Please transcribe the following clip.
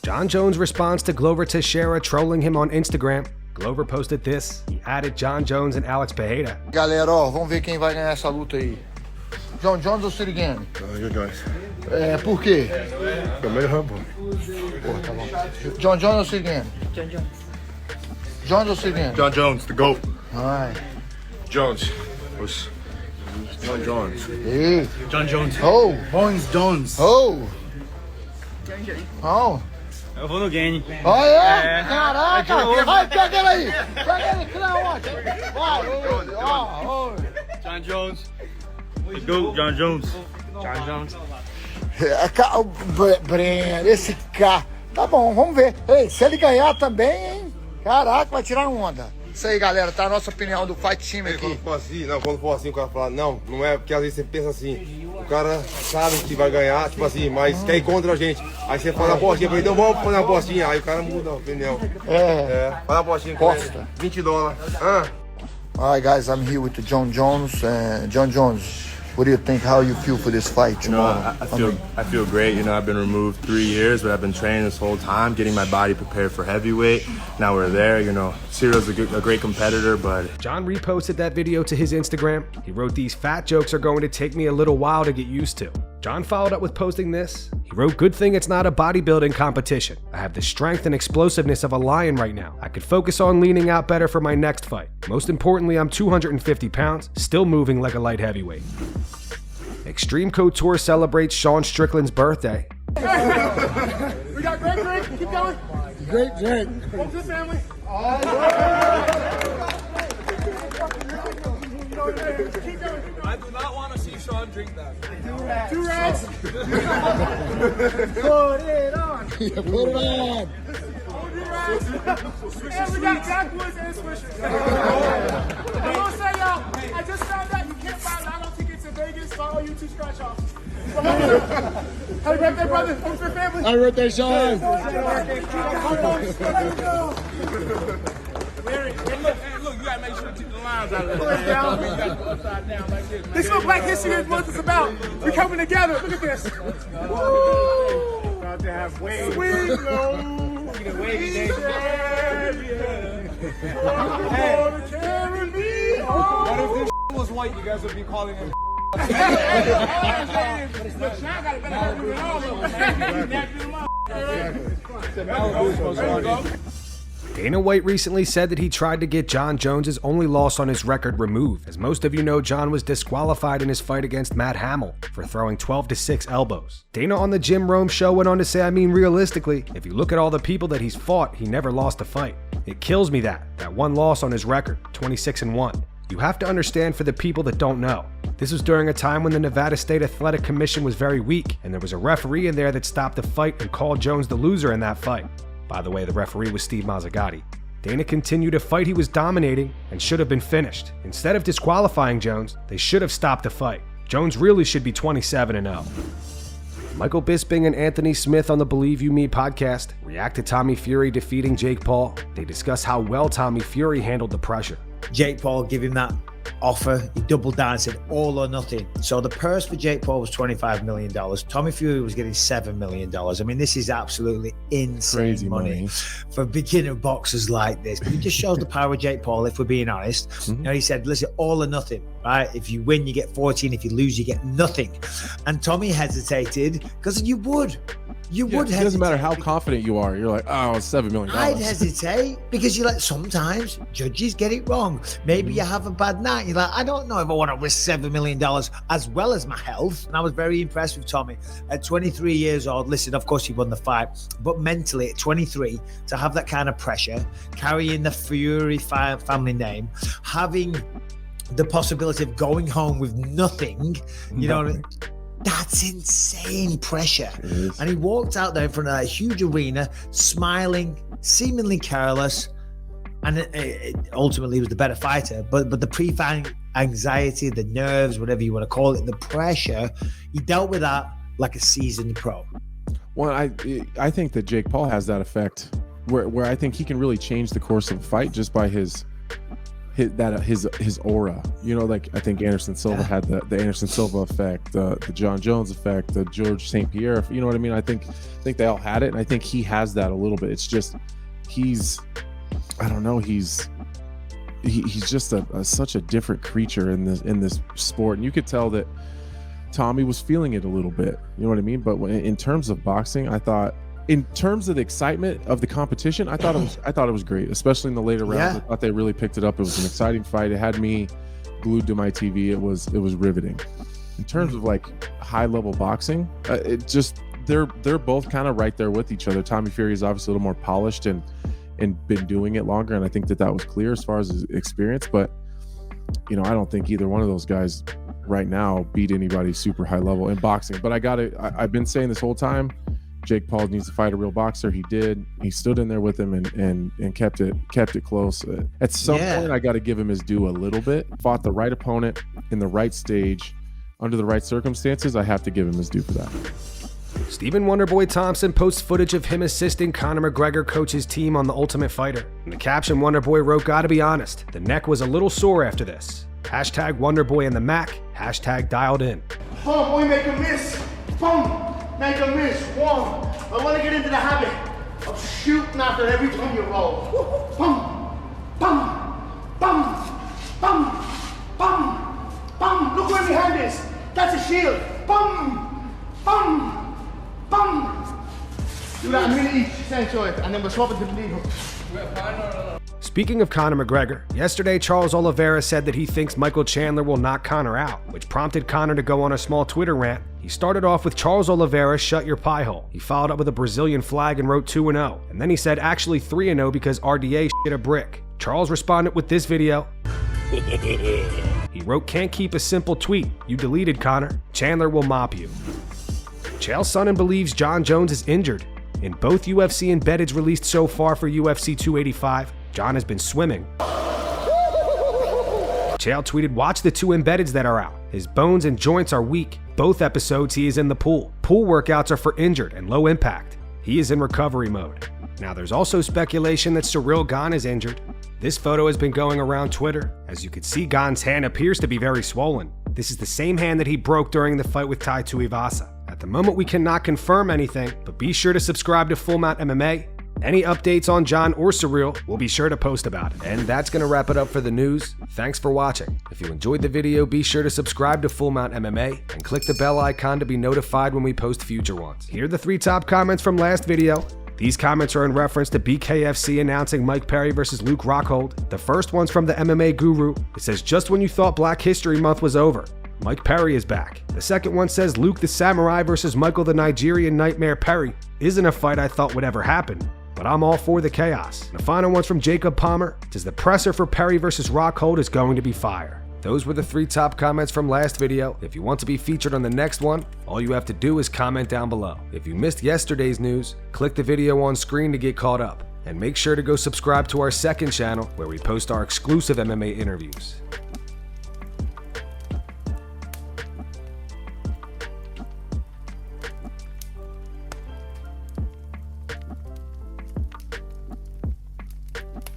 Jon Jones responds to Glover Teixeira trolling him on Instagram. Glover posted this. He added Jon Jones and Alex Pereira. Galera, ó, vamos ver quem vai ganhar essa luta aí. Jon Jones ou Ciryl Gane? You guys. Por quê? Tô meio rambo. Pô, tá bom. Jon Jones ou Ciryl Gane? Jon Jones. Jones ou Ciryl Gane? Jon Jones, the GOAT. Ai. Jones. Jon Jones. Ei. Jon Jones. Oh. Bones Jones. Oh. Oh. Eu vou no Gane. Ah, é? Caraca! Vai, pega ele aí! Pega ele, que na onde? Vai, ó. Jon Jones. The GOAT, Jon Jones. Jon Jones. Breno, esse cara. Tá bom, vamos ver. Ei, se ele ganhar também, hein? Caraca, vai tirar onda. Isso aí, galera, tá a nossa opinião do Fight Team aqui. Quando for assim, o cara fala, não é, porque às vezes você pensa assim, o cara sabe que vai ganhar, tipo assim, mas quer ir contra a gente. Aí você faz uma apostinha, então vamos fazer uma apostinha, aí o cara muda a opinião. Faz uma apostinha, Costa. $20. Alright, guys, I'm here with Jon Jones. Jon Jones, what do you think? How you feel for this fight tomorrow? I feel great. You know, I've been removed 3 years, but I've been training this whole time, getting my body prepared for heavyweight. Now we're there. You know, Cyryl's a great competitor, but Jon reposted that video to his Instagram. He wrote, "These fat jokes are going to take me a little while to get used to." Jon followed up with posting this. He wrote, "Good thing it's not a bodybuilding competition. I have the strength and explosiveness of a lion right now. I could focus on leaning out better for my next fight. Most importantly, I'm 250 pounds, still moving like a light heavyweight." XTreme Couture celebrates Sean Strickland's birthday. We got great drink. Keep going. Great drink. Home to the family. Keep going. I do not want to see Sean drink that. Two rags. Put it on. Put it on. And we got backwoods and swishers. I'm gonna say, y'all, I just found out you can't buy lotto tickets in Vegas for all you two scratch offs. Happy birthday, brother. Home for your family. Happy birthday, Sean. Hey, look, you gotta make sure to keep the lines out of there. Upside down like this. This is what Black History Month is about. We're coming together. Look at this. Woo! About to have waves. Sweet low. Wavy What What if this was white? You guys would be calling him. Dana White recently said that he tried to get Jon Jones' only loss on his record removed. As most of you know, Jon was disqualified in his fight against Matt Hamill for throwing 12-6 elbows. Dana on the Jim Rome show went on to say, I mean, realistically, if you look at all the people that he's fought, he never lost a fight. It kills me that one loss on his record, 26-1. You have to understand for the people that don't know. This was during a time when the Nevada State Athletic Commission was very weak, and there was a referee in there that stopped the fight and called Jones the loser in that fight. By the way, the referee was Steve Mazzagatti. Dana continued a fight he was dominating and should have been finished. Instead of disqualifying Jones, they should have stopped the fight. Jones really should be 27-0. Michael Bisping and Anthony Smith on the Believe You Me podcast react to Tommy Fury defeating Jake Paul. They discuss how well Tommy Fury handled the pressure. Jake Paul gave him that offer. He doubled down and said all or nothing. So the purse for Jake Paul was $25 million. Tommy Fury was getting $7 million. I mean, this is absolutely insane Crazy money for beginner boxers like this. But it just shows the power of Jake Paul, if we're being honest. You know, he said, listen, all or nothing, right? If you win, you get 14. If you lose, you get nothing. And Tommy hesitated because you would. You would hesitate. It doesn't matter how confident you are. You're like, oh, it's $7 million. I'd hesitate because you're like, sometimes judges get it wrong. Maybe you have a bad night. You're like, I don't know if I want to risk $7 million as well as my health. And I was very impressed with Tommy. At 23 years old, listen, of course he won the fight, but mentally at 23, to have that kind of pressure, carrying the Fury family name, having the possibility of going home with nothing, you know, that's insane pressure. And he walked out there in front of that huge arena, smiling, seemingly careless, and it ultimately was the better fighter. But the pre-fight anxiety, the nerves, whatever you want to call it, the pressure, he dealt with that like a seasoned pro. Well, I think that Jake Paul has that effect where I think he can really change the course of a fight just by his his aura, you know, like I think Anderson Silva had the Anderson Silva effect, the Jon Jones effect, the George St. Pierre, you know what I mean? I think they all had it, and I think he has that a little bit. It's just he's just such a different creature in this sport, and you could tell that Tommy was feeling it a little bit, you know what I mean? But in terms of boxing, I thought, in terms of the excitement of the competition, I thought it was great, especially in the later rounds. I thought they really picked it up. It was an exciting fight. It had me glued to my TV. It was riveting. In terms of like high level boxing, they're both kind of right there with each other. Tommy Fury is obviously a little more polished and been doing it longer, and I think that was clear as far as his experience. But you know, I don't think either one of those guys right now beat anybody super high level in boxing. But I've been saying this whole time, Jake Paul needs to fight a real boxer. He did. He stood in there with him and kept it close. At some point, I got to give him his due a little bit. Fought the right opponent in the right stage under the right circumstances. I have to give him his due for that. Stephen Wonderboy Thompson posts footage of him assisting Conor McGregor coach his team on The Ultimate Fighter. In the caption, Wonderboy wrote, "Gotta be honest, the neck was a little sore after this. Hashtag Wonderboy and the Mac. Hashtag dialed in." Boom, boy, make a miss. Boom, make a miss. One. I want to get into the habit of shooting after every time you roll. Boom, boom, boom, boom, boom, boom. Look where my hand is. That's a shield. Boom, boom, boom. Do that a minute each, essentially, and then we'll swap it to the legal. Speaking of Conor McGregor, yesterday Charles Oliveira said that he thinks Michael Chandler will knock Conor out, which prompted Conor to go on a small Twitter rant. He started off with Charles Oliveira, shut your pie hole. He followed up with a Brazilian flag and wrote 2-0. And then he said actually 3-0 because RDA shit a brick. Charles responded with this video. He wrote, "Can't keep a simple tweet. You deleted Conor. Chandler will mop you." Chael Sonnen believes Jon Jones is injured. In both UFC embeddeds released so far for UFC 285, Jon has been swimming. Chael tweeted, "Watch the 2 embeddeds that are out. His bones and joints are weak. Both episodes he is in the pool. Pool workouts are for injured and low impact. He is in recovery mode." Now there's also speculation that Ciryl Gane is injured. This photo has been going around Twitter. As you can see, Gane's hand appears to be very swollen. This is the same hand that he broke during the fight with Tai Tuivasa. At the moment we cannot confirm anything, but be sure to subscribe to Full Mount MMA. Any updates on Jon or Ciryl, we'll be sure to post about it. And that's going to wrap it up for the news. Thanks for watching. If you enjoyed the video, be sure to subscribe to Full Mount MMA and click the bell icon to be notified when we post future ones. Here are the 3 top comments from last video. These comments are in reference to BKFC announcing Mike Perry versus Luke Rockhold. The first one's from the MMA Guru. It says, "Just when you thought Black History Month was over, Mike Perry is back." The second one says, "Luke the Samurai versus Michael the Nigerian Nightmare Perry isn't a fight I thought would ever happen, but I'm all for the chaos." The final one's from Jacob Palmer. It says, "The presser for Perry versus Rockhold is going to be fire." Those were the 3 top comments from last video. If you want to be featured on the next one, all you have to do is comment down below. If you missed yesterday's news, click the video on screen to get caught up. And make sure to go subscribe to our second channel where we post our exclusive MMA interviews.